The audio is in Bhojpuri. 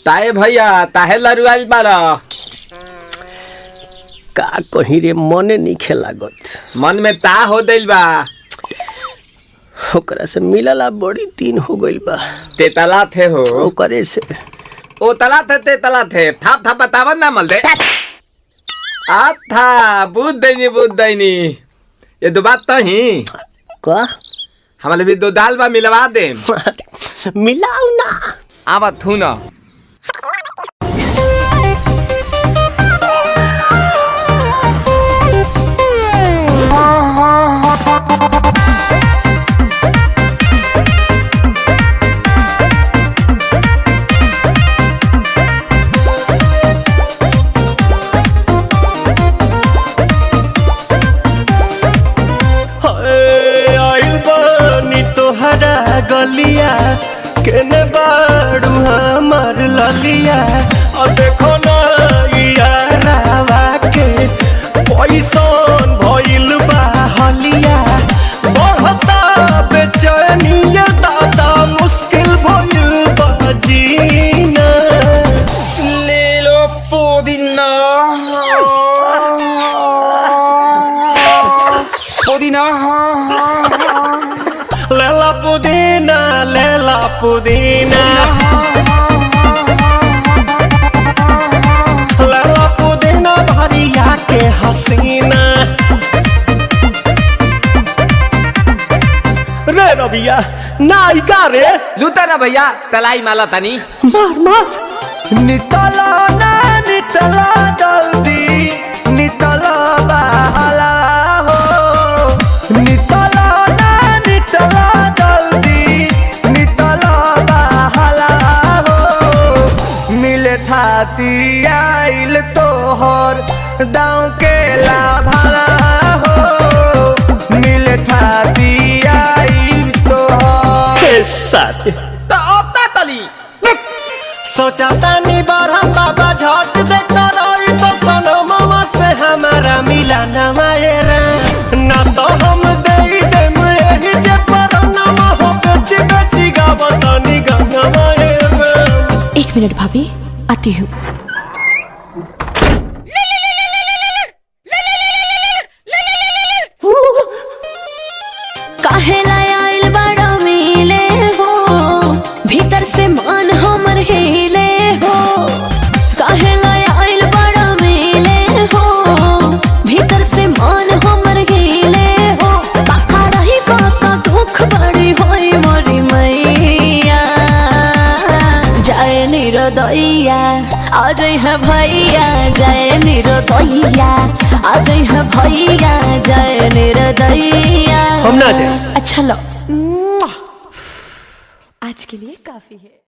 ताए भैया ताहे लरुआल बारा का कहीं रे मने नहीं लागत। मन में ता हो दिल बा ओकरा से मिलला बड़ी दिन हो गइल बा। ते तला थे हो ओकरे से ओ तला थे ते तला थे थाप थाप बतावन ना मल दे आ था बुद्ध दैनी ये दो बात तो ही का हमारे भी दो दाल बा मिलवा दे मिलाऊ ना आवा थू ना गलिया केने बाड़ू हमार ललिया और देखो ना यारावा के पैसन भइल बा हलिया बढ़ता बेचैनिया दादा मुश्किल भइल बा जीना ले लो पुदीना लेला पुदीना लेला पुदीना भरिया के हसीना रे रबिया नायिका रे लूटा ना भैया तलाई माला तनी मार मार नितला ना नितला जल्दी नितला बहला हो नितला ना नितला थाती आइल तोहर दाँव के लाभाला हो मिले थाती आइल तोहर साथ तो अब ता तली सोचा तानी बरहम बाबा झट देखता रही तो सनो मामा से हमारा मिला न मायरा ना तो हम दे देम यही जे पर नामा हो बेची बेची गावतानी गंगा मायरा। 1 मिनट भाभी आती हूँ। काहे लायल बड़ा मिले हो भीतर से मन हमर हिले हो काहे लायल बड़ा मिले हो भीतर से मन हमर हिले हो बाका रही बाका दुख बड़ी होई मोरी मैया जाए निरोदैया आज है भैया जय निरोदैया आज है भैया जय निरोदैया हम ना जाए। अच्छा लो आज के लिए काफी है।